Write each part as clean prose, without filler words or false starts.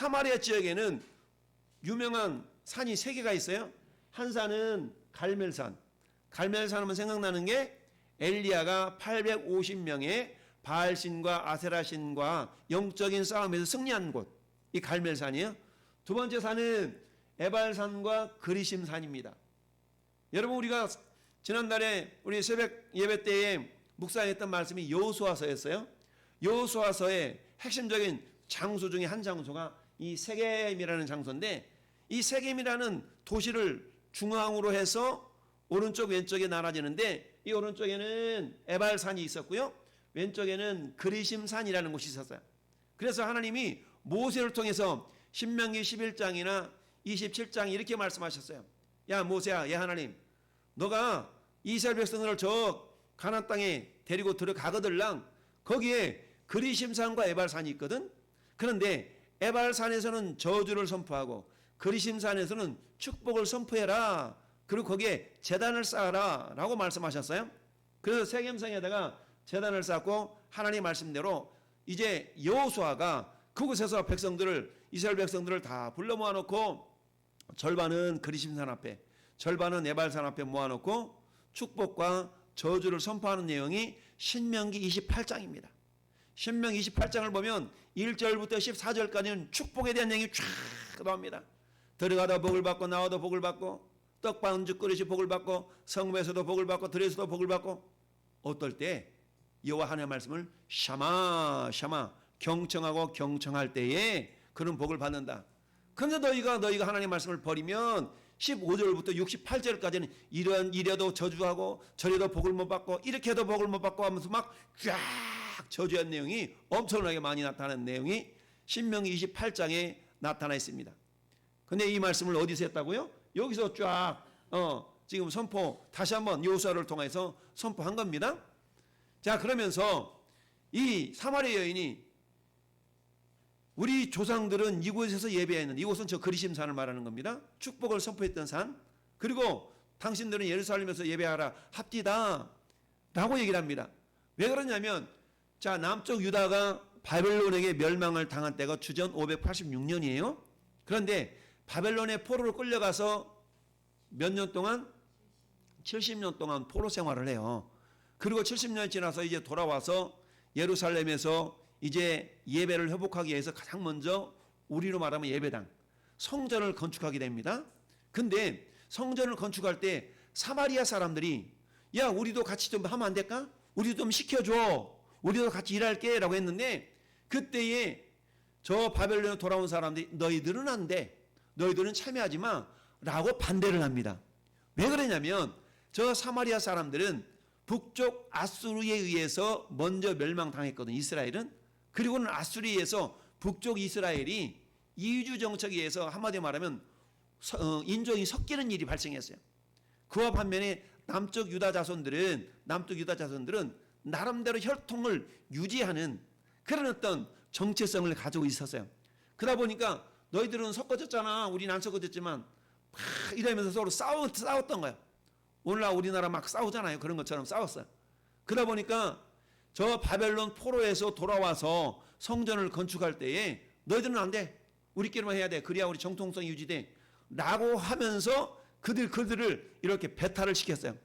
사마리아 지역에는 유명한 산이 세 개가 있어요. 한 산은 갈멜산. 갈멜산 하면 생각나는 게 엘리야가 850명의 바알신과 아세라신과 영적인 싸움에서 승리한 곳. 이 갈멜산이에요. 두 번째 산은 에발산과 그리심산입니다. 여러분, 우리가 지난달에 우리 새벽 예배 때에 묵상했던 말씀이 여호수아서였어요. 여호수아서의 핵심적인 장소 중에 한 장소가 이 세겜이라는 장소인데, 이 세겜이라는 도시를 중앙으로 해서 오른쪽 왼쪽에 나눠지는데, 이 오른쪽에는 에발산이 있었고요, 왼쪽에는 그리심산이라는 곳이 있었어요. 그래서 하나님이 모세를 통해서 신명기 11장이나 27장 이렇게 말씀하셨어요. 야 모세야, 야 하나님, 너가 이스라엘 백성들을 저 가나안 땅에 데리고 들어가거들랑 거기에 그리심산과 에발산이 있거든. 그런데 에발산에서는 저주를 선포하고 그리심산에서는 축복을 선포해라. 그리고 거기에 제단을 쌓아라 라고 말씀하셨어요. 그래서 세겜성에다가 제단을 쌓고 하나님 말씀대로 이제 여호수아가 그곳에서 백성들을, 이스라엘 백성들을 다 불러 모아놓고 절반은 그리심산 앞에, 절반은 에발산 앞에 모아놓고 축복과 저주를 선포하는 내용이 신명기 28장입니다. 신명기 28장을 보면 1절부터 14절까지는 축복에 대한 내용이 쫙 나옵니다. 들어가다 복을 받고 나와도 복을 받고 떡반죽 그릇이 복을 받고 성읍에서도 복을 받고 들에서도 복을 받고, 어떨 때 여호와 하나님의 말씀을 샤마 샤마 경청하고 경청할 때에 그런 복을 받는다. 그런데 너희가 하나님의 말씀을 버리면 15절부터 68절까지는 이래도 저주하고 저래도 복을 못 받고 이렇게도 복을 못 받고 하면서 막 쫙 저주한 내용이 엄청나게 많이 나타나는 내용이 신명기 28장에 나타나 있습니다. 근데 이 말씀을 어디서 했다고요? 여기서 쫙 지금 선포, 다시 한번 여호수아를 통해서 선포한 겁니다. 자, 그러면서 이 사마리아 여인이, 우리 조상들은 이곳에서 예배했는데, 이곳은 저 그리심산을 말하는 겁니다. 축복을 선포했던 산. 그리고 당신들은 예루살렘에서 예배하라 합디다 라고 얘기를 합니다. 왜 그러냐면, 자, 남쪽 유다가 바벨론에게 멸망을 당한 때가 주전 586년이에요. 그런데 바벨론의 포로로 끌려가서 몇 년 동안? 70년 동안 포로 생활을 해요. 그리고 70년이 지나서 이제 돌아와서 예루살렘에서 이제 예배를 회복하기 위해서 가장 먼저 우리로 말하면 예배당, 성전을 건축하게 됩니다. 근데 성전을 건축할 때 사마리아 사람들이, 야 우리도 같이 좀 하면 안 될까? 우리도 좀 시켜줘. 우리도 같이 일할게 라고 했는데, 그때에 저 바벨론에 돌아온 사람들이 너희들은 안 돼, 너희들은 참여하지 마 라고 반대를 합니다. 왜 그러냐면 저 사마리아 사람들은 북쪽 아수르에 의해서 먼저 멸망당했거든, 이스라엘은. 그리고는 아수르에서 북쪽 이스라엘이 이주 정책에 의해서 한마디로 말하면 인종이 섞이는 일이 발생했어요. 그와 반면에 남쪽 유다 자손들은 나름대로 혈통을 유지하는 그런 어떤 정체성을 가지고 있었어요. 그러다 보니까 너희들은 섞어졌잖아, 우리는 안 섞어졌지만 막 이러면서 서로 싸웠던 거예요. 오늘날 우리나라 막 싸우잖아요. 그런 것처럼 싸웠어요. 그러다 보니까 저 바벨론 포로에서 돌아와서 성전을 건축할 때에 너희들은 안 돼, 우리끼리만 해야 돼, 그래야 우리 정통성이 유지돼 라고 하면서 그들을 이렇게 배탈을 시켰어요.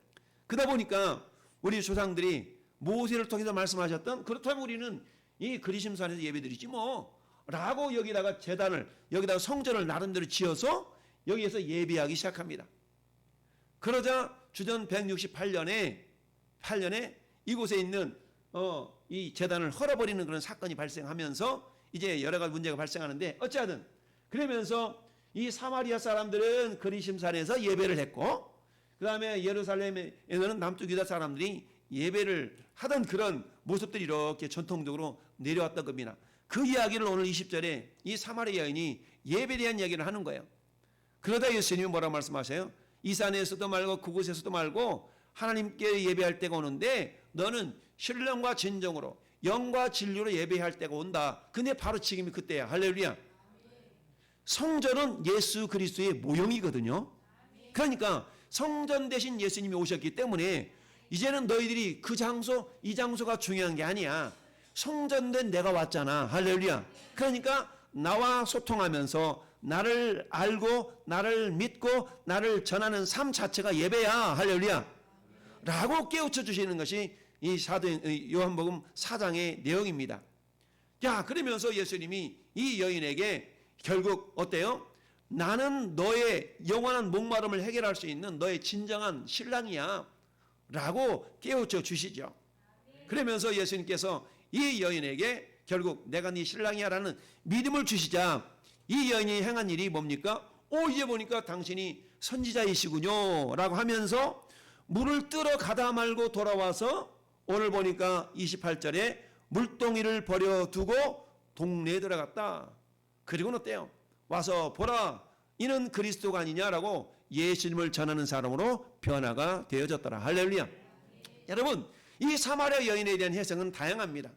그러다 보니까 우리 조상들이 모세를 통해서 말씀하셨던, 그렇다면 우리는 이 그리심산에서 예배드리지 뭐 라고 여기다가 제단을, 여기다가 성전을 나름대로 지어서 여기에서 예배하기 시작합니다. 그러자 주전 168년에 이곳에 있는 이 제단을 헐어버리는 그런 사건이 발생하면서 이제 여러 가지 문제가 발생하는데, 어찌하든 그러면서 이 사마리아 사람들은 그리심산에서 예배를 했고, 그 다음에 예루살렘에서는 남쪽 유다 사람들이 예배를 하던 그런 모습들이 이렇게 전통적으로 내려왔던 겁니다. 그 이야기를 오늘 20절에 이 사마리아 여인이 예배에 대한 이야기를 하는 거예요. 그러다 예수님이 뭐라고 말씀하세요? 이 산에서도 말고 그곳에서도 말고 하나님께 예배할 때가 오는데 너는 신령과 진정으로 영과 진리로 예배할 때가 온다. 근데 바로 지금이 그때야. 할렐루야. 성전은 예수 그리스도의 모형이거든요. 그러니까 성전 대신 예수님이 오셨기 때문에 이제는 너희들이 그 장소, 이 장소가 중요한 게 아니야. 성전된 내가 왔잖아. 할렐루야. 그러니까 나와 소통하면서 나를 알고 나를 믿고 나를 전하는 삶 자체가 예배야. 할렐루야. 라고 깨우쳐 주시는 것이 이 요한복음 4장의 내용입니다. 자, 그러면서 예수님이 이 여인에게 결국 어때요? 나는 너의 영원한 목마름을 해결할 수 있는 너의 진정한 신랑이야. 라고 깨우쳐 주시죠. 그러면서 예수님께서 이 여인에게 결국 내가 네 신랑이야 라는 믿음을 주시자 이 여인이 행한 일이 뭡니까? 이제 보니까 당신이 선지자이시군요 라고 하면서 물을 뜨러 가다 말고 돌아와서 오늘 보니까 28절에 물동이를 버려두고 동네에 들어갔다. 그리고는 어때요? 와서 보라 이는 그리스도가 아니냐라고 예수님을 전하는 사람으로 변화가 되어졌더라. 할렐루야. 여러분 이 사마리아 여인에 대한 해석은 다양합니다.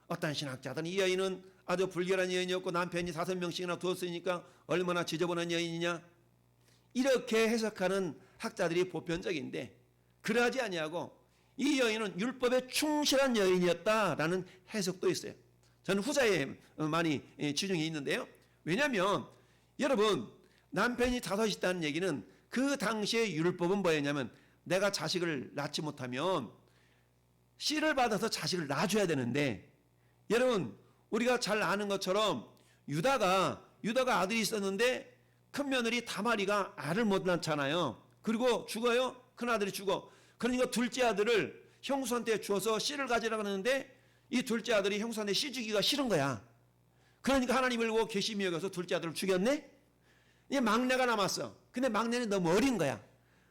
어떤 신학자들은 이 여인은 아주 불결한 여인이었고 남편이 5명씩이나 두었으니까 얼마나 지저분한 여인이냐 이렇게 해석하는 학자들이 보편적인데 그러하지 아니하고 이 여인은 율법에 충실한 여인이었다라는 해석도 있어요. 저는 후자에 많이 치중이 있는데요. 왜냐하면 여러분 남편이 5 있다는 얘기는 그 당시의 율법은 뭐였냐면 내가 자식을 낳지 못하면 씨를 받아서 자식을 낳아줘야 되는데 여러분 우리가 잘 아는 것처럼 유다가 아들이 있었는데 큰 며느리 다말이가 알을 못 낳잖아요. 그리고 죽어요. 큰 아들이 죽어. 그러니까 둘째 아들을 형수한테 주어서 씨를 가지라고 하는데 이 둘째 아들이 형수한테 씨 주기가 싫은 거야. 그러니까 하나님을 보고 괘씸히 여겨서 둘째 아들을 죽였네. 이 막내가 남았어. 근데 막내는 너무 어린 거야.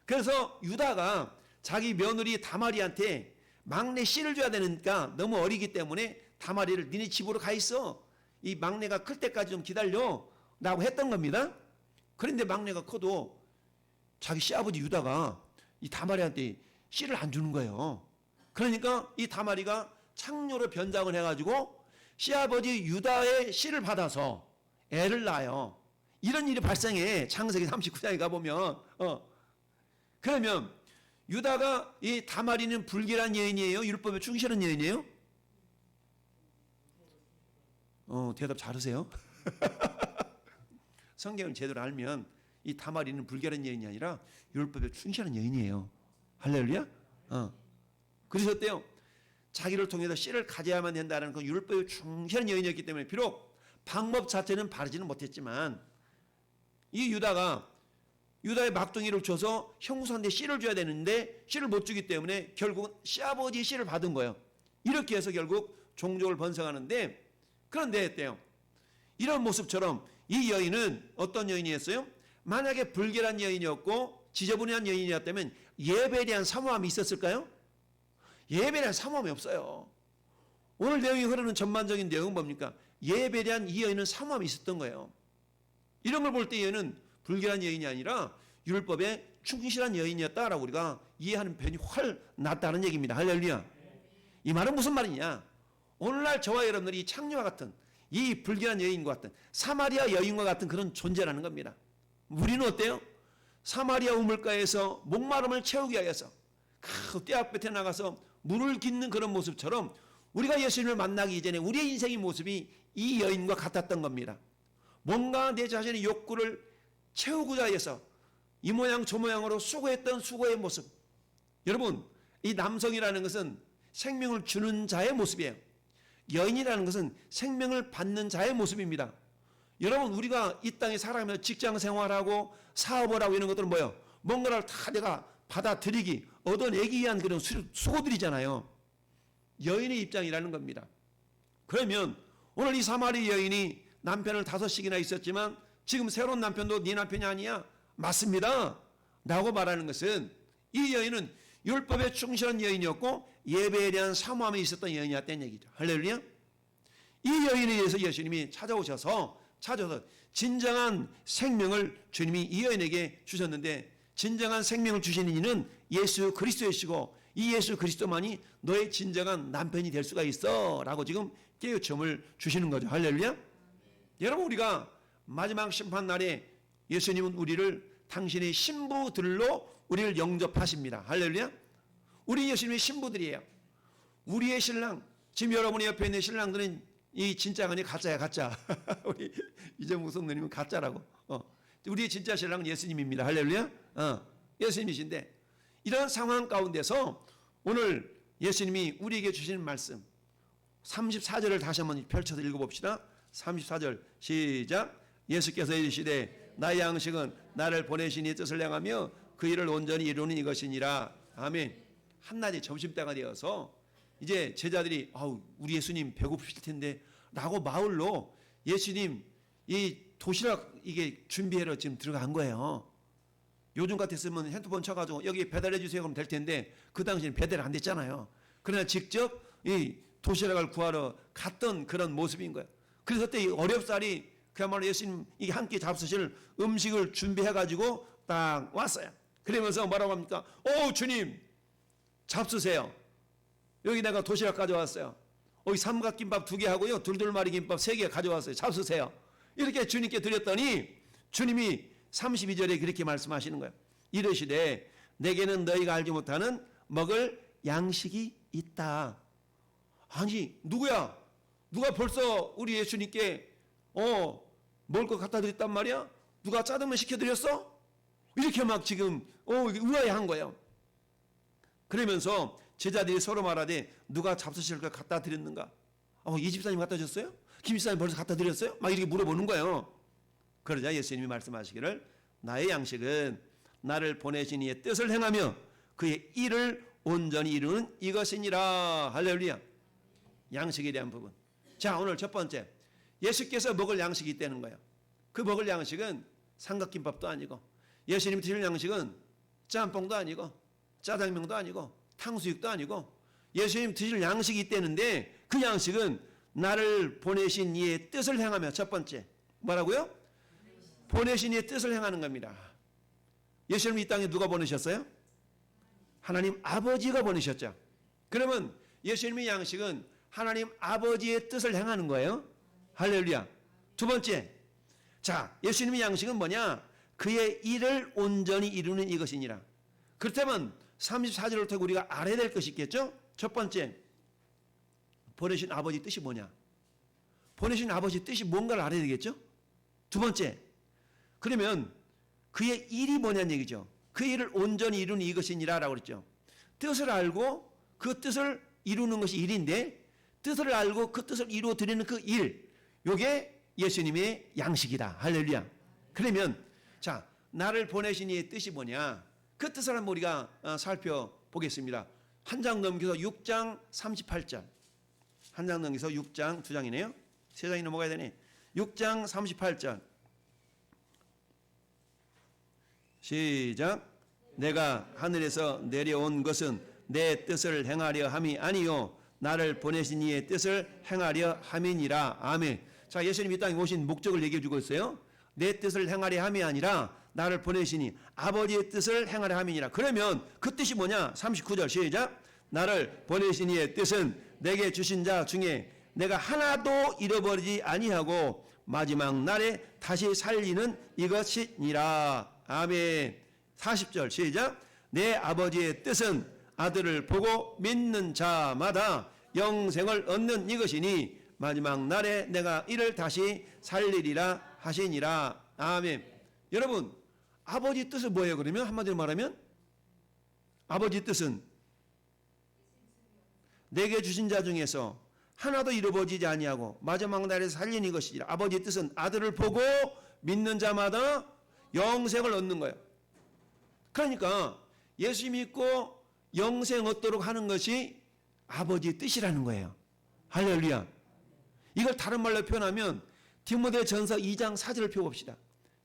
그래서 유다가 자기 며느리 다말이한테 막내 씨를 줘야 되니까 너무 어리기 때문에 다말이를 니네 집으로 가 있어. 이 막내가 클 때까지 좀 기다려 라고 했던 겁니다. 그런데 막내가 커도 자기 시아버지 유다가 이 다말이한테 씨를 안 주는 거예요. 그러니까 이 다말이가 창녀로 변장을 해가지고 시아버지 유다의 씨를 받아서 애를 낳아요. 이런 일이 발생해. 창세기 39장에 가보면 그러면 유다가 이 다말이는 불결한 여인이에요? 율법에 충실한 여인이에요? 대답 잘하세요. 성경을 제대로 알면 이 다말이는 불결한 여인이 아니라 율법에 충실한 여인이에요. 할렐루야. 그래서 어때요? 자기를 통해서 씨를 가져야만 된다는 그 율법에 충실한 여인이었기 때문에 비록 방법 자체는 바르지는 못했지만 이 유다의 막둥이를 줘서 형수한테 씨를 줘야 되는데 씨를 못 주기 때문에 결국은 시아버지 씨를 받은 거예요. 이렇게 해서 결국 종족을 번성하는데 그런데 어때요? 이런 모습처럼 이 여인은 어떤 여인이었어요? 만약에 불결한 여인이었고 지저분한 여인이었다면 예배에 대한 사모함이 있었을까요? 예배에 대한 사모함이 없어요. 오늘 내용이 흐르는 전반적인 내용은 뭡니까? 예배에 대한 이 여인은 사모함이 있었던 거예요. 이런 걸 볼 때 얘는 불결한 여인이 아니라 율법에 충실한 여인이었다라고 우리가 이해하는 편이 훨 낫다는 얘기입니다. 할렐루야. 이 말은 무슨 말이냐? 오늘날 저와 여러분들이 이 창녀와 같은 이 불결한 여인과 같은 사마리아 여인과 같은 그런 존재라는 겁니다. 우리는 어때요? 사마리아 우물가에서 목마름을 채우기 위해서 그 떼약볕에 나가서 물을 깃는 그런 모습처럼 우리가 예수님을 만나기 이전에 우리의 인생의 모습이 이 여인과 같았던 겁니다. 뭔가 내 자신의 욕구를 채우고자 해서 이 모양 저 모양으로 수고했던 수고의 모습. 여러분 이 남성이라는 것은 생명을 주는 자의 모습이에요. 여인이라는 것은 생명을 받는 자의 모습입니다. 여러분 우리가 이 땅에 살아가면서 직장 생활하고 사업을 하고 이런 것들은 뭐예요? 뭔가를 다 내가 받아들이기 얻어내기 위한 그런 수고들이잖아요. 여인의 입장이라는 겁니다. 그러면 오늘 이 사마리 여인이 남편을 5씩이나 있었지만 지금 새로운 남편도 네 남편이 아니야? 맞습니다. 라고 말하는 것은 이 여인은 율법에 충실한 여인이었고 예배에 대한 사모함이 있었던 여인이었다는 얘기죠. 할렐루야. 이 여인에 대해서 예수님이 찾아서 진정한 생명을 주님이 이 여인에게 주셨는데 진정한 생명을 주시는 이는 예수 그리스도이시고 이 예수 그리스도만이 너의 진정한 남편이 될 수가 있어 라고 지금 깨우침을 주시는 거죠. 할렐루야. 여러분 우리가 마지막 심판날에 예수님은 우리를 당신의 신부들로 우리를 영접하십니다. 할렐루야. 우리 예수님의 신부들이에요. 우리의 신랑, 지금 여러분의 옆에 있는 신랑들은 이 진짜가 아니 가짜야, 가짜. 우리 이정국 성도님은 가짜라고. 우리의 진짜 신랑은 예수님입니다. 할렐루야. 예수님이신데 이런 상황 가운데서 오늘 예수님이 우리에게 주시는 말씀 34절을 다시 한번 펼쳐서 읽어봅시다. 34절 시작. 예수께서 이르시되 나의 양식은 나를 보내신 이의 뜻을 행하며 그 일을 온전히 이루는 이것이니라. 아멘. 한낮에 점심때가 되어서 이제 제자들이 우리 예수님 배고프실 텐데 라고 마을로 예수님 이 도시락 이게 준비하러 지금 들어간 거예요. 요즘 같았으면 핸드폰 쳐가지고 여기 배달해 주세요 그러면 될 텐데 그 당시에는 배달 안 됐잖아요. 그러나 직접 이 도시락을 구하러 갔던 그런 모습인 거예요. 그래서 그때 이 어렵사리 그야말로 예수님 이게 한 끼 잡수실 음식을 준비해가지고 딱 왔어요. 그러면서 뭐라고 합니까? 주님 잡수세요. 여기 내가 도시락 가져왔어요. 삼각김밥 2개 하고요. 둘둘마리 김밥 3개 가져왔어요. 잡수세요. 이렇게 주님께 드렸더니 주님이 32절에 그렇게 말씀하시는 거예요. 이르시되 내게는 너희가 알지 못하는 먹을 양식이 있다. 아니 누구야? 누가 벌써 우리 예수님께 먹을 거 갖다 드렸단 말이야? 누가 짜장면 시켜드렸어? 이렇게 막 지금 의아해한 거예요. 그러면서 제자들이 서로 말하되 누가 잡수실 걸 갖다 드렸는가? 이 집사님 갖다 줬어요? 김 집사님 벌써 갖다 드렸어요? 막 이렇게 물어보는 거예요. 그러자 예수님이 말씀하시기를 나의 양식은 나를 보내신 이의 뜻을 행하며 그의 일을 온전히 이루는 이것이니라. 할렐루야. 양식에 대한 부분. 자, 오늘 첫 번째 예수께서 먹을 양식이 있다는 거예요. 그 먹을 양식은 삼각김밥도 아니고 예수님 드실 양식은 짬뽕도 아니고 짜장면도 아니고 탕수육도 아니고 예수님 드실 양식이 있다는데 그 양식은 나를 보내신 이의 뜻을 행하며 첫 번째 뭐라고요? 보내신 이의 뜻을 행하는 겁니다. 예수님 이 땅에 누가 보내셨어요? 하나님 아버지가 보내셨죠. 그러면 예수님의 양식은 하나님 아버지의 뜻을 행하는 거예요. 할렐루야. 두 번째, 자 예수님의 양식은 뭐냐? 그의 일을 온전히 이루는 이것이니라. 그렇다면 34절부터 우리가 알아야 될 것이 있겠죠? 첫 번째, 보내신 아버지 뜻이 뭐냐? 보내신 아버지 뜻이 뭔가를 알아야 되겠죠? 두 번째, 그러면 그의 일이 뭐냐는 얘기죠. 그 일을 온전히 이루는 이것이니라 라고 그랬죠. 뜻을 알고 그 뜻을 이루는 것이 일인데 뜻을 알고 그 뜻을 이루어 드리는 그 일, 요게 예수님의 양식이다. 할렐루야. 그러면 자 나를 보내신 이의 뜻이 뭐냐? 그 뜻을 한번 우리가 살펴보겠습니다. 한 장 넘겨서 6장 38절. 한 장 넘겨서 6장 2장이네요. 3장이 넘어가야 되네. 6장 38절. 시작. 내가 하늘에서 내려온 것은 내 뜻을 행하려 함이 아니요 나를 보내신 이의 뜻을 행하려 함이니라. 아멘. 자 예수님이 이 땅에 오신 목적을 얘기해 주고 있어요. 내 뜻을 행하려 함이 아니라 나를 보내시니 아버지의 뜻을 행하려 함이니라. 그러면 그 뜻이 뭐냐? 39절 시작. 나를 보내신 이의 뜻은 내게 주신 자 중에 내가 하나도 잃어버리지 아니하고 마지막 날에 다시 살리는 이것이니라. 아멘. 40절 시작. 내 아버지의 뜻은 아들을 보고 믿는 자마다 영생을 얻는 이것이니 마지막 날에 내가 이를 다시 살리리라 하시니라. 아멘. 여러분 아버지 뜻은 뭐예요? 그러면 한마디로 말하면 아버지 뜻은 내게 주신 자 중에서 하나도 잃어버리지 아니하고 마지막 날에 살리는 이것이라. 아버지 뜻은 아들을 보고 믿는 자마다 영생을 얻는 거예요. 그러니까 예수 믿고 영생 얻도록 하는 것이 아버지의 뜻이라는 거예요. 할렐루야. 이걸 다른 말로 표현하면 디모데전서 2장 4절을 펴봅시다.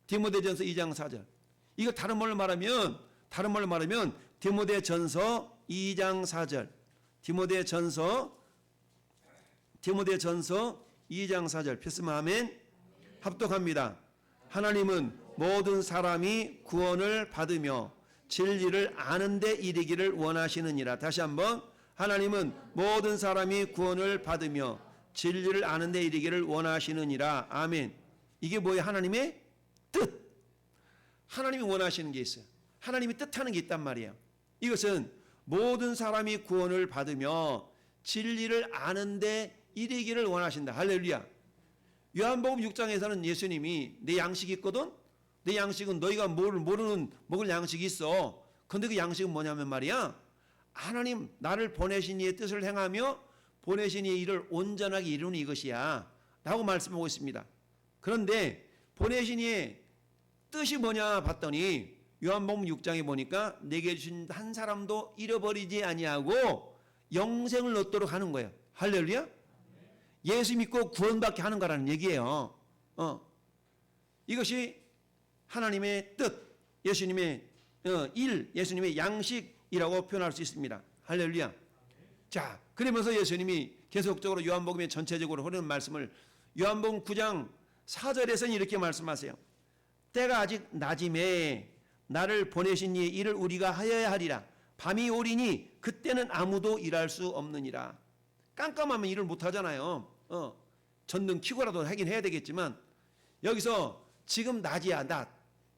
디모데전서 2장 4절. 이거 다른 말로 말하면 디모데전서 2장 4절. 디모데전서 2장 4절. 폈으면 아멘. 합독합니다. 하나님은 모든 사람이 구원을 받으며 진리를 아는 데 이르기를 원하시느니라. 다시 한번. 하나님은 모든 사람이 구원을 받으며 진리를 아는 데 이르기를 원하시느니라. 아멘. 이게 뭐예요? 하나님의 뜻. 하나님이 원하시는 게 있어요. 하나님이 뜻하는 게 있단 말이에요. 이것은 모든 사람이 구원을 받으며 진리를 아는 데 이르기를 원하신다. 할렐루야. 요한복음 6장에서는 예수님이 내 양식이 있거든. 내 양식은 너희가 모르는 먹을 양식이 있어. 근데 그 양식은 뭐냐면 말이야. 하나님 나를 보내신 이의 뜻을 행하며 보내신 이의 일을 온전하게 이루는 이것이야. 라고 말씀하고 있습니다. 그런데 보내신 이의 뜻이 뭐냐 봤더니 요한복음 6장에 보니까 내게 주신 한 사람도 잃어버리지 아니하고 영생을 얻도록 하는 거예요. 할렐루야. 예수 믿고 구원받게 하는 거라는 얘기예요. 이것이 하나님의 뜻, 예수님의 일, 예수님의 양식이라고 표현할 수 있습니다. 할렐루야. 자, 그러면서 예수님이 계속적으로 요한복음의 전체적으로 흐르는 말씀을 요한복음 9장 4절에서는 이렇게 말씀하세요. 때가 아직 낮임에 나를 보내신 이의 일을 우리가 하여야 하리라. 밤이 오리니 그때는 아무도 일할 수 없느니라. 깜깜하면 일을 못 하잖아요. 전등 켜고라도 하긴 해야 되겠지만 여기서 지금 낮이야.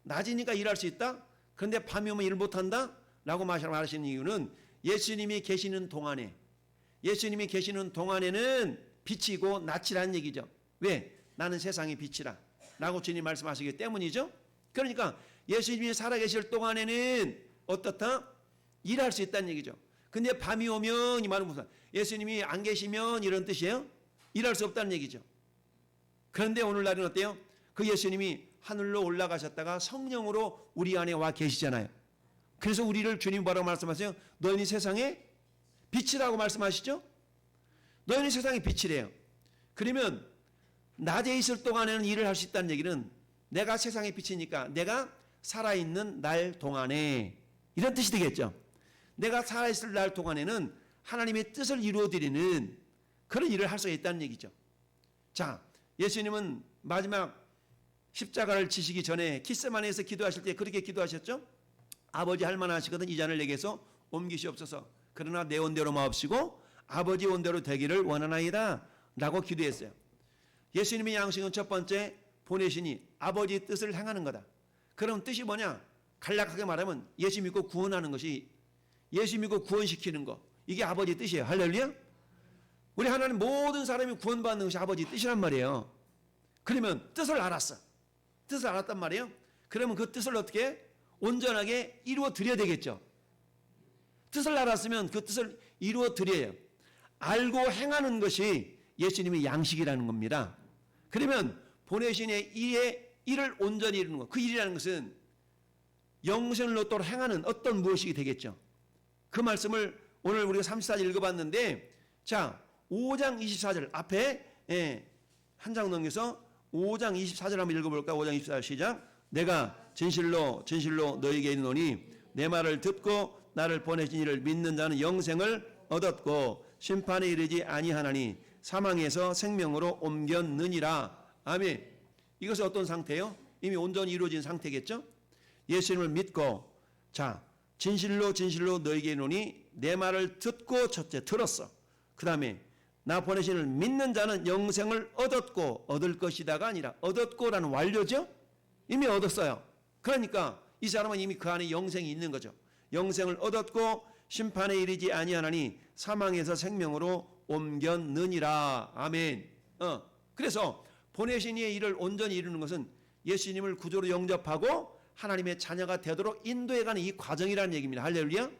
낮이니까 일할 수 있다. 그런데 밤이 오면 일 못 한다 라고 말하시는 이유는 예수님이 계시는 동안에는 빛이고 낯이라는 얘기죠. 왜? 나는 세상의 빛이라 라고 주님 말씀하시기 때문이죠. 그러니까 예수님이 살아계실 동안에는 어떻다? 일할 수 있다는 얘기죠. 근데 밤이 오면 이 말은 무슨 예수님이 안 계시면 이런 뜻이에요? 일할 수 없다는 얘기죠. 그런데 오늘날은 어때요? 그 예수님이 하늘로 올라가셨다가 성령으로 우리 안에 와 계시잖아요. 그래서 우리를 주님 뭐라고 말씀하세요? 너희는 세상의 빛이라고 말씀하시죠? 너희는 세상의 빛이래요. 그러면 낮에 있을 동안에는 일을 할 수 있다는 얘기는 내가 세상의 빛이니까 내가 살아있는 날 동안에 이런 뜻이 되겠죠. 내가 살아있을 날 동안에는 하나님의 뜻을 이루어드리는 그런 일을 할 수 있다는 얘기죠. 자, 예수님은 마지막 십자가를 지시기 전에 깃세마네에서 기도하실 때 그렇게 기도하셨죠. 아버지 할만하시거든 이 잔을 내게서 옮기시옵소서. 그러나 내 원대로 마옵시고 아버지 원대로 되기를 원하나이다 라고 기도했어요. 예수님의 양식은 첫 번째 보내시니 아버지의 뜻을 행하는 거다. 그럼 뜻이 뭐냐? 간략하게 말하면 예수 믿고 구원하는 것이, 예수 믿고 구원시키는 거, 이게 아버지의 뜻이에요. 할렐루야. 우리 하나님 모든 사람이 구원받는 것이 아버지의 뜻이란 말이에요. 그러면 뜻을 알았어. 뜻을 알았단 말이에요. 그러면 그 뜻을 어떻게 온전하게 이루어 드려야 되겠죠. 뜻을 알았으면 그 뜻을 이루어 드려요. 알고 행하는 것이 예수님의 양식이라는 겁니다. 그러면 보내신 이의 일을 온전히 이루는 것, 그 일이라는 것은 영생을 얻도록 행하는 어떤 무엇이 되겠죠. 그 말씀을 오늘 우리가 34절 읽어봤는데, 자 5장 24절 앞에 한 장 넘겨서 5장 24절 한번 읽어볼까? 5장 24절 시작. 내가 진실로 너에게 이르노니 내 말을 듣고 나를 보내신 이를 믿는 자는 영생을 얻었고 심판에 이르지 아니하나니 사망에서 생명으로 옮겼느니라. 아멘. 이것은 어떤 상태예요? 이미 온전히 이루어진 상태겠죠? 예수님을 믿고, 자 진실로 너에게 이르노니 내 말을 듣고, 첫째 들었어. 그 다음에 나 보내신 이를 믿는 자는 영생을 얻었고, 얻을 것이다가 아니라 얻었고라는 완료죠. 이미 얻었어요. 그러니까 이 사람은 이미 그 안에 영생이 있는 거죠. 영생을 얻었고 심판에 이르지 아니하나니 사망에서 생명으로 옮겼느니라. 아멘. 그래서 보내신 이의 일을 온전히 이루는 것은 예수님을 구조로 영접하고 하나님의 자녀가 되도록 인도해가는 이 과정이라는 얘기입니다. 할렐루야.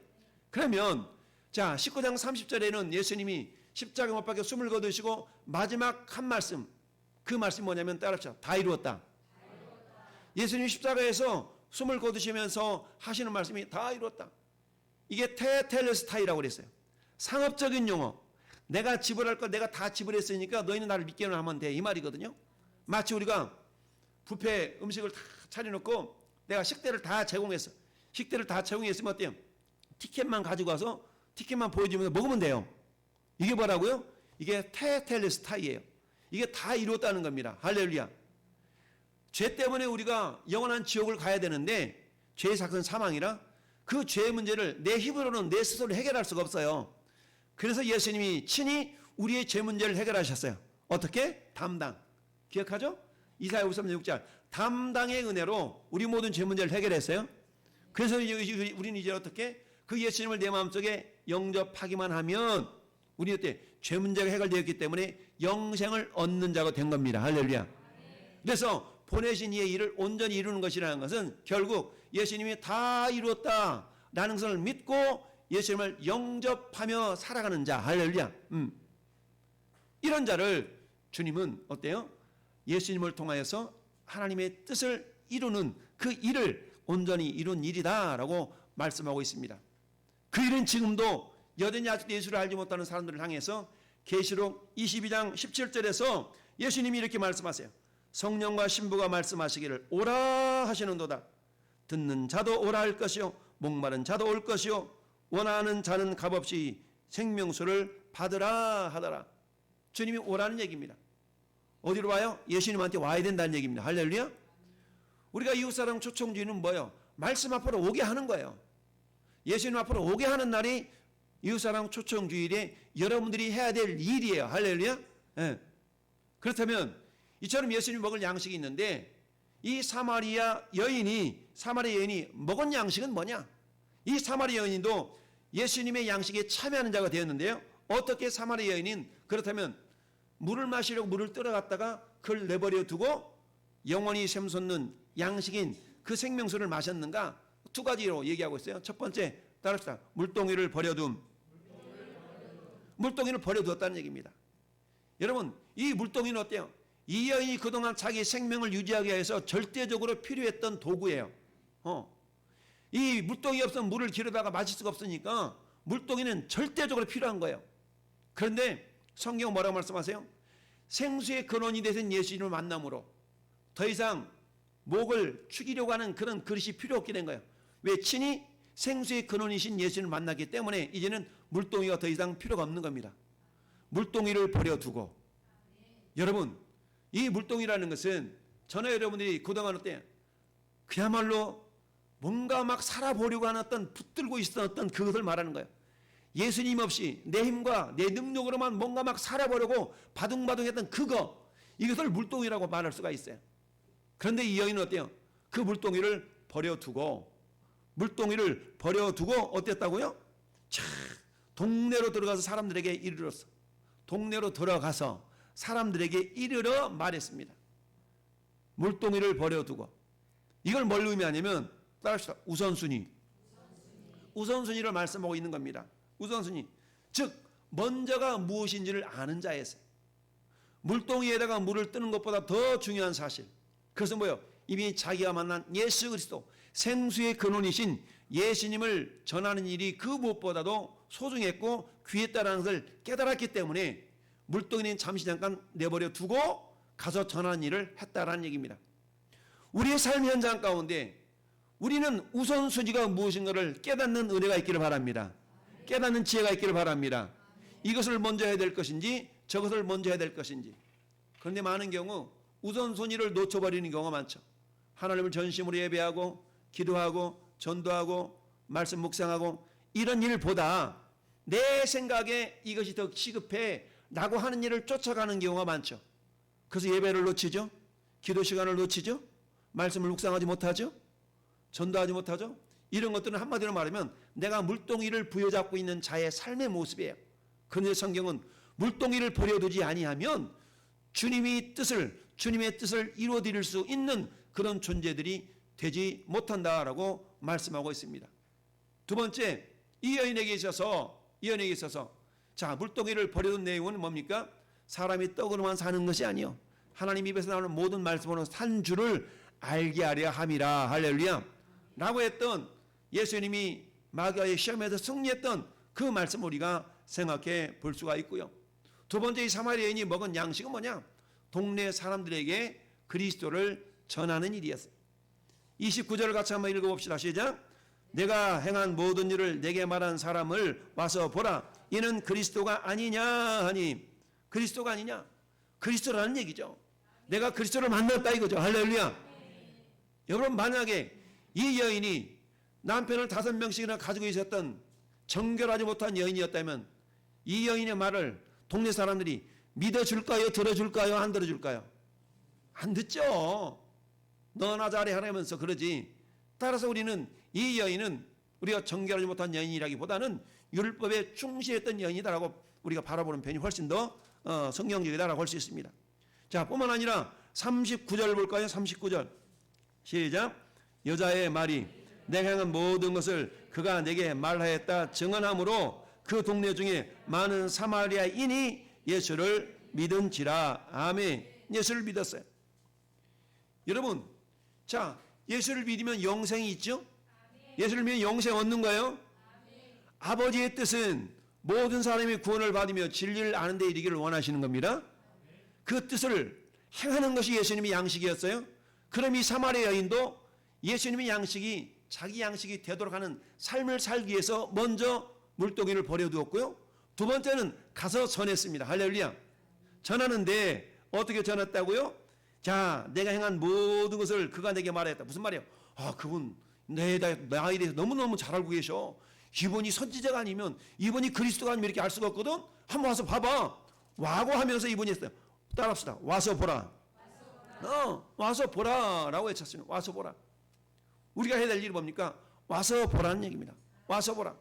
그러면 자 19장 30절에는 예수님이 십자가 못 박혀 숨을 거두시고 마지막 한 말씀, 그 말씀이 뭐냐면 따라합시다. 다 이루었다. 예수님이 십자가에서 숨을 거두시면서 하시는 말씀이 다 이루었다. 이게 테텔레스타이라고 그랬어요. 상업적인 용어. 내가 지불할 거 내가 다 지불했으니까 너희는 나를 믿기만 하면 돼, 이 말이거든요. 마치 우리가 뷔페 음식을 다 차려놓고 내가 식대를 다 제공했어. 식대를 다 제공했으면 어때요? 티켓만 가지고 와서 티켓만 보여주면서 먹으면 돼요. 이게 뭐라고요? 이게 테텔레스타이예요. 이게 다 이루었다는 겁니다. 할렐루야. 죄 때문에 우리가 영원한 지옥을 가야 되는데 죄의 삭은 사망이라 그 죄의 문제를 내 힘으로는 내 스스로 해결할 수가 없어요. 그래서 예수님이 친히 우리의 죄 문제를 해결하셨어요. 어떻게? 담당. 기억하죠? 이사야 53장 6절 담당의 은혜로 우리 모든 죄 문제를 해결했어요. 그래서 우리는 이제 어떻게? 그 예수님을 내 마음속에 영접하기만 하면 우리 어때? 죄 문제가 해결되었기 때문에 영생을 얻는 자가 된 겁니다. 할렐루야. 그래서 보내신 이의 일을 온전히 이루는 것이라는 것은 결국 예수님이 다 이루었다라는 것을 믿고 예수님을 영접하며 살아가는 자. 할렐루야. 이런 자를 주님은 어때요? 예수님을 통하여서 하나님의 뜻을 이루는 그 일을 온전히 이룬 일이다라고 말씀하고 있습니다. 그 일은 지금도 여전히 아직도 예수를 알지 못하는 사람들을 향해서 계시록 22장 17절에서 예수님이 이렇게 말씀하세요. 성령과 신부가 말씀하시기를 오라 하시는도다. 듣는 자도 오라 할 것이요 목마른 자도 올 것이요 원하는 자는 값없이 생명수를 받으라 하더라. 주님이 오라는 얘기입니다. 어디로 와요? 예수님한테 와야 된다는 얘기입니다. 할렐루야. 우리가 이웃사랑 초청주의는 뭐예요? 말씀 앞으로 오게 하는 거예요. 예수님 앞으로 오게 하는 날이 이웃사랑 초청주일에 여러분들이 해야 될 일이에요. 할렐루야. 네. 그렇다면 이처럼 예수님이 먹을 양식이 있는데 이 사마리아 여인이 먹은 양식은 뭐냐? 이 사마리아 여인도 예수님의 양식에 참여하는 자가 되었는데요. 어떻게 사마리아 여인인 그렇다면 물을 마시려고 물을 떠나갔다가 그걸 내버려 두고 영원히 샘솟는 양식인 그 생명수를 마셨는가? 두 가지로 얘기하고 있어요. 첫 번째 따릅시다. 물동이를 버려두었다는 얘기입니다. 여러분 이 물동이는 어때요? 이 여인이 그동안 자기 생명을 유지하기 위해서 절대적으로 필요했던 도구예요. 이 물동이 없으면 물을 기르다가 마실 수가 없으니까 물동이는 절대적으로 필요한 거예요. 그런데 성경 뭐라고 말씀하세요? 생수의 근원이 되신 예수님을 만남으로 더 이상 목을 축이려고 하는 그런 그릇이 필요 없게 된 거예요. 왜? 친히 생수의 근원이신 예수님을 만났기 때문에 이제는 물동이가 더 이상 필요가 없는 겁니다. 물동이를 버려두고 여러분 이 물동이라는 것은 저나 여러분들이 그동안 어때요? 그야말로 뭔가 막 살아보려고 하는 어떤 붙들고 있었던 그것을 말하는 거예요. 예수님 없이 내 힘과 내 능력으로만 뭔가 막 살아보려고 바둥바둥했던 그거 이것을 물동이라고 말할 수가 있어요. 그런데 이 여인은 어때요? 그 물동이를 버려두고 어땠다고요? 자, 동네로 들어가서 사람들에게 이르렀어. 동네로 들어가서 사람들에게 이르러 말했습니다. 물동이를 버려두고 이걸 뭘 의미하냐면 따라합시다. 우선순위를 말씀하고 있는 겁니다. 우선순위. 즉 먼저가 무엇인지를 아는 자였어요. 물동이에다가 물을 뜨는 것보다 더 중요한 사실. 그래서 뭐예요? 이미 자기가 만난 예수 그리스도 생수의 근원이신 예수님을 전하는 일이 그 무엇보다도 소중했고 귀했다라는 것을 깨달았기 때문에 물동이는 잠시 잠깐 내버려 두고 가서 전하는 일을 했다라는 얘기입니다. 우리의 삶 현장 가운데 우리는 우선순위가 무엇인가를 깨닫는 은혜가 있기를 바랍니다. 깨닫는 지혜가 있기를 바랍니다. 이것을 먼저 해야 될 것인지 저것을 먼저 해야 될 것인지. 그런데 많은 경우 우선순위를 놓쳐버리는 경우가 많죠. 하나님을 전심으로 예배하고 기도하고 전도하고 말씀 묵상하고 이런 일보다 내 생각에 이것이 더 시급해 라고 하는 일을 쫓아가는 경우가 많죠. 그래서 예배를 놓치죠. 기도 시간을 놓치죠. 말씀을 묵상하지 못하죠. 전도하지 못하죠. 이런 것들은 한마디로 말하면 내가 물동이를 부여잡고 있는 자의 삶의 모습이에요. 그런데 성경은 물동이를 버려두지 아니하면 주님의 뜻을 이루어드릴 수 있는 그런 존재들이 되지 못한다라고 말씀하고 있습니다. 두 번째, 이 여인에게 있어서 자, 물동이를 버려둔 내용은 뭡니까? 사람이 떡으로만 사는 것이 아니요 하나님 입에서 나오는 모든 말씀으로 산 줄을 알게 하려 함이라. 할렐루야. 라고 했던 예수님이 마귀의 시험에서 승리했던 그 말씀 우리가 생각해 볼 수가 있고요. 두 번째, 이 사마리아인이 먹은 양식은 뭐냐? 동네 사람들에게 그리스도를 전하는 일이었어요. 29절을 같이 한번 읽어봅시다. 시작. 내가 행한 모든 일을 내게 말한 사람을 와서 보라. 이는 그리스도가 아니냐 하니. 그리스도가 아니냐? 그리스도라는 얘기죠. 내가 그리스도를 만났다 이거죠. 할렐루야. 여러분 만약에 이 여인이 남편을 5명씩이나 가지고 있었던 정결하지 못한 여인이었다면 이 여인의 말을 동네 사람들이 믿어줄까요? 들어줄까요? 안 들어줄까요? 안 듣죠. 너나 잘해 하라면서 그러지. 따라서 우리는 이 여인은 우리가 정결하지 못한 여인이라기보다는 율법에 충실했던 여인이다라고 우리가 바라보는 편이 훨씬 더 성경적이다라고 할 수 있습니다. 자, 뿐만 아니라 39절 볼까요? 39절 시작. 여자의 말이 내가 행한 모든 것을 그가 내게 말하였다 증언하므로 그 동네 중에 많은 사마리아인이 예수를 믿은지라. 아멘. 예수를 믿었어요. 여러분, 자, 예수를 믿으면 영생이 있죠? 예수를 믿으면 영생 얻는 거예요? 아버지의 뜻은 모든 사람이 구원을 받으며 진리를 아는 데 이르기를 원하시는 겁니다. 그 뜻을 행하는 것이 예수님의 양식이었어요. 그럼 이 사마리아 여인도 예수님의 양식이 자기 양식이 되도록 하는 삶을 살기 위해서 먼저 물동이를 버려두었고요. 두 번째는 가서 전했습니다. 할렐루야. 전하는데 어떻게 전했다고요? 자, 내가 행한 모든 것을 그가 내게 말했다. 무슨 말이에요? 아, 그분 나에 대해서 너무너무 잘 알고 계셔. 이분이 선지자가 아니면, 이분이 그리스도가 아니면 이렇게 알 수가 없거든. 한번 와서 봐봐. 와고 하면서 이분이 했어요. 따라합시다. 와서 보라. 와서 보라라고 외쳤습니다. 와서 보라. 우리가 해야 될 일이 뭡니까? 와서 보라는 얘기입니다. 와서 보라.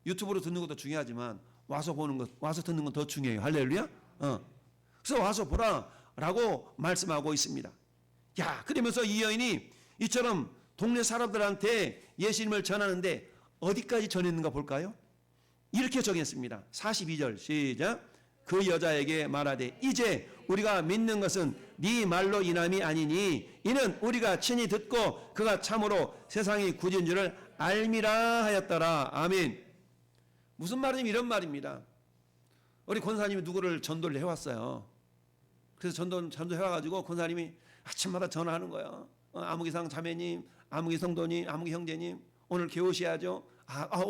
유튜브로 듣는 것도 중요하지만 와서 보는 것, 와서 듣는 건 더 중요해요. 할렐루야. 그래서 와서 보라라고 말씀하고 있습니다. 야, 그러면서 이 여인이 이처럼 동네 사람들한테 예수님을 전하는데 어디까지 전했는가 볼까요? 이렇게 정했습니다. 42절 시작. 그 여자에게 말하되 이제 우리가 믿는 것은 네 말로 인함이 아니니 이는 우리가 친히 듣고 그가 참으로 세상이 굳은 줄을 알미라 하였더라. 아멘. 무슨 말이냐면 이런 말입니다. 우리 권사님이 누구를 전도를 해왔어요. 그래서 전도해와가지고 권사님이 아침마다 전화하는 거예요. 아무기상 자매님, 아무기 성도님, 아무기 형제님 오늘 개오셔야죠.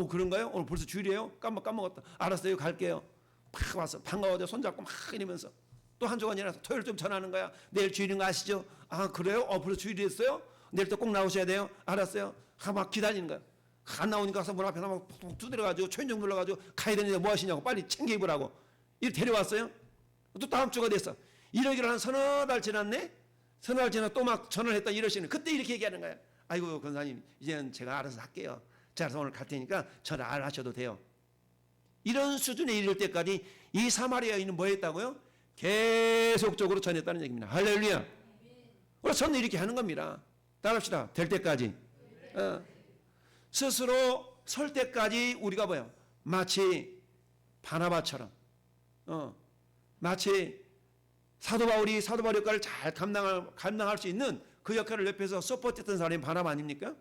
그런가요? 오늘 벌써 주일이에요? 까먹었다. 알았어요, 갈게요. 막 와서 반가워져 손잡고 막 이러면서 또 한 주간 지나서 토요일 좀 전화하는 거야. 내일 주일인 거 아시죠? 아, 그래요? 벌써 주일이 됐어요? 내일 또 꼭 나오셔야 돼요. 알았어요. 막 기다리는 거야. 안 나오니까 가서 문 앞에 막 두드려가지고 초인종 눌러가지고 가야 되는데 뭐 하시냐고 빨리 챙겨 입으라고 이렇게 데려왔어요. 또 다음 주가 됐어. 이러기를 한 서너 달 지났네. 서너 달 지나 또 막 전화를 했다 이러시는. 그때 이렇게 얘기하는 거야. 아이고 권사님 이제는 제가 알아서 할게요. 제가 오늘 갈 테니까 전화 안 하셔도 돼요. 이런 수준에 이를 때까지 이 사마리아인은 뭐 했다고요? 계속적으로 전했다는 얘기입니다. 할렐루야. 그래서 저는 이렇게 하는 겁니다. 따라합시다. 될 때까지. 스스로 설 때까지 우리가 뭐예요? 마치 바나바처럼 마치 사도 바울이 역할을 잘 감당할 수 있는 그 역할을 옆에서 서포트했던 사람이 바나바 아닙니까?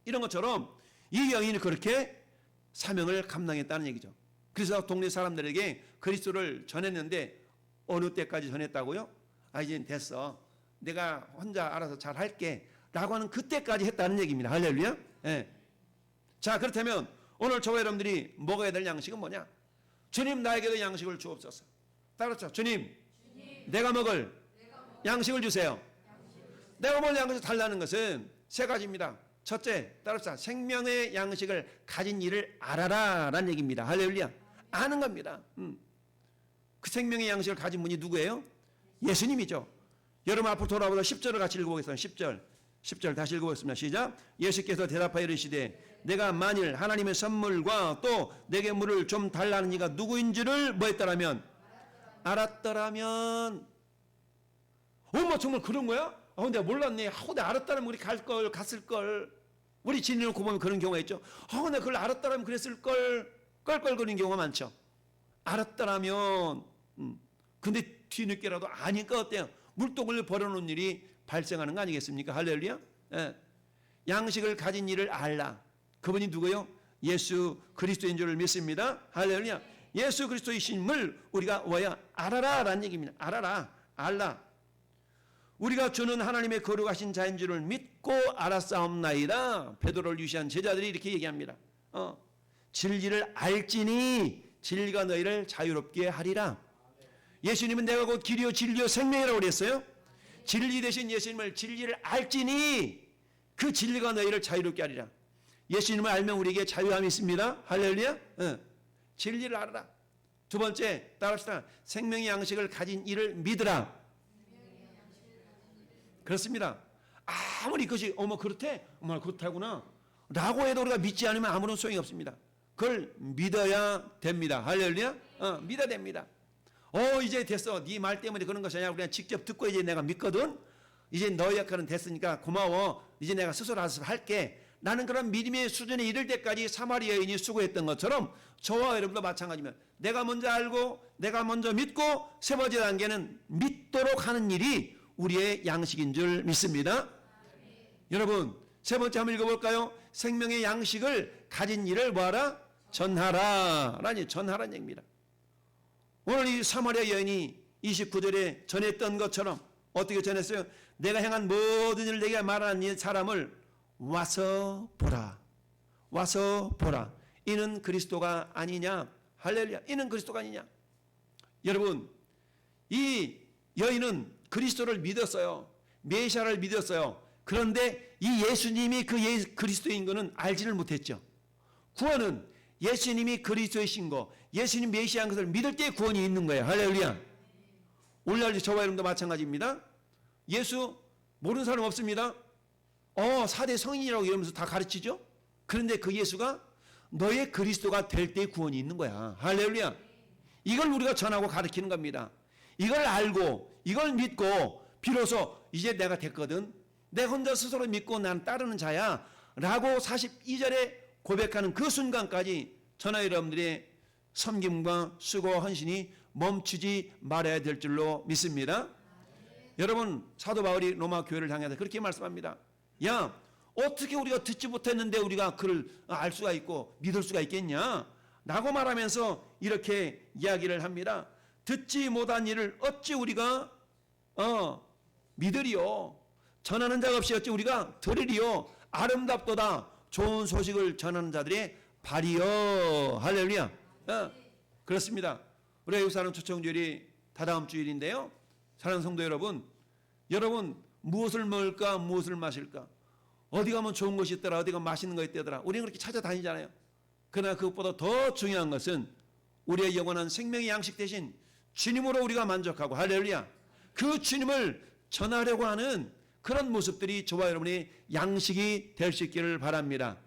이런 것처럼 이 여인이 그렇게 사명을 감당했다는 얘기죠. 그래서 동네 사람들에게 그리스도를 전했는데 어느 때까지 전했다고요? 이제 됐어. 내가 혼자 알아서 잘 할게. 라고 하는 그때까지 했다는 얘기입니다. 할렐루야. 예. 자, 그렇다면 오늘 저와 여러분들이 먹어야 될 양식은 뭐냐? 주님 나에게도 양식을 주옵소서. 따라서 주님, 내가 먹을 양식을 주세요. 내가 먹을 양식을 달라는 것은 세 가지입니다. 첫째, 따라서 생명의 양식을 가진 이를 알아라 라는 얘기입니다. 할렐루야. 아는 겁니다. 그 생명의 양식을 가진 분이 누구예요? 예수님이죠. 여러분 앞으로 돌아보다 10절을 같이 읽어보겠습니다. 10절 다시 읽어보겠습니다. 시작. 예수께서 대답하여 이르시되 내가 만일 하나님의 선물과 또 내게 물을 좀 달라는 이가 누구인지를 뭐 했더라면 알았더라면 엄마 정말 그런 거야? 내가 몰랐네. 내가 알았다면 우리 갔을걸. 우리 지내놓고 보면 그런 경우가 있죠. 내가 그걸 알았다면 그랬을걸. 껄껄거리는 경우가 많죠. 알았더라면 근데 뒤늦게라도 아니까 어때요? 물동을 버려놓은 일이 발생하는 거 아니겠습니까? 할렐루야. 예. 양식을 가진 이를 알라. 그분이 누구요? 예수 그리스도인 줄을 믿습니다. 할렐루야. 예수 그리스도이심을 우리가 뭐야? 알아라 라는 얘기입니다. 알아라. 알라. 우리가 주는 하나님의 거룩하신 자인 줄을 믿고 알았사옵나이다. 베드로를 유시한 제자들이 이렇게 얘기합니다. 진리를 알지니 진리가 너희를 자유롭게 하리라. 예수님은 내가 곧 길이요 진리요 생명이라고 그랬어요. 진리 대신 예수님을 진리를 알지니 그 진리가 너희를 자유롭게 하리라. 예수님을 알면 우리에게 자유함이 있습니다. 할렐루야. 진리를 알아라. 두 번째 따라합시다. 생명의 양식을 가진 이를 믿으라. 그렇습니다. 아무리 그것이 그렇대? 그렇다구나 라고 해도 우리가 믿지 않으면 아무런 소용이 없습니다. 그걸 믿어야 됩니다. 할렐루야. 믿어야 됩니다. 이제 됐어. 네 말 때문에 그런 것이 아니라 그냥 직접 듣고 이제 내가 믿거든. 이제 너의 역할은 됐으니까 고마워. 이제 내가 스스로 알아서 할게. 나는 그런 믿음의 수준에 이를 때까지 사마리아 여인이 수고했던 것처럼 저와 여러분도 마찬가지면 내가 먼저 알고 내가 먼저 믿고 세 번째 단계는 믿도록 하는 일이 우리의 양식인 줄 믿습니다. 여러분 세 번째 한번 읽어볼까요? 생명의 양식을 가진 일을 뭐하라? 전하라. 라니 전하라는 얘기입니다. 오늘 이 사마리아 여인이 29절에 전했던 것처럼 어떻게 전했어요? 내가 행한 모든 일을 내게 말하는 이 사람을 와서 보라. 와서 보라. 이는 그리스도가 아니냐. 할렐루야. 이는 그리스도가 아니냐. 여러분 이 여인은 그리스도를 믿었어요. 메시아를 믿었어요. 그런데 이 예수님이 그 그리스도인 것은 알지를 못했죠. 구원은 예수님이 그리스도이신 거, 예수님 메시아인 것을 믿을 때 구원이 있는 거예요. 할렐루야. 오늘날 저와 여러분도 마찬가지입니다. 예수 모르는 사람 없습니다. 4대 성인이라고 이러면서 다 가르치죠. 그런데 그 예수가 너의 그리스도가 될 때 구원이 있는 거야. 할렐루야. 이걸 우리가 전하고 가르치는 겁니다. 이걸 알고 이걸 믿고 비로소 이제 내가 됐거든. 내 혼자 스스로 믿고 난 따르는 자야 라고 42절에 고백하는 그 순간까지 저나 여러분들의 섬김과 수고 헌신이 멈추지 말아야 될 줄로 믿습니다. 여러분 사도 바울이 로마 교회를 향해서 그렇게 말씀합니다. 야 어떻게 우리가 듣지 못했는데 우리가 그를 알 수가 있고 믿을 수가 있겠냐 라고 말하면서 이렇게 이야기를 합니다. 듣지 못한 일을 어찌 우리가 믿으리요. 전하는 자가 없이 어찌 우리가 들으리요. 아름답도다. 좋은 소식을 전하는 자들의 발이요. 할렐루야. 그렇습니다. 우리가 여기 사는 초청주일이 다다음 주일인데요. 사랑하는 성도 여러분, 여러분 무엇을 먹을까 무엇을 마실까 어디 가면 좋은 것이 있더라 어디 가면 맛있는 거 있더라 우리는 그렇게 찾아다니잖아요. 그러나 그것보다 더 중요한 것은 우리의 영원한 생명의 양식 대신 주님으로 우리가 만족하고 할렐루야 그 주님을 전하려고 하는 그런 모습들이 저와 여러분의 양식이 될 수 있기를 바랍니다.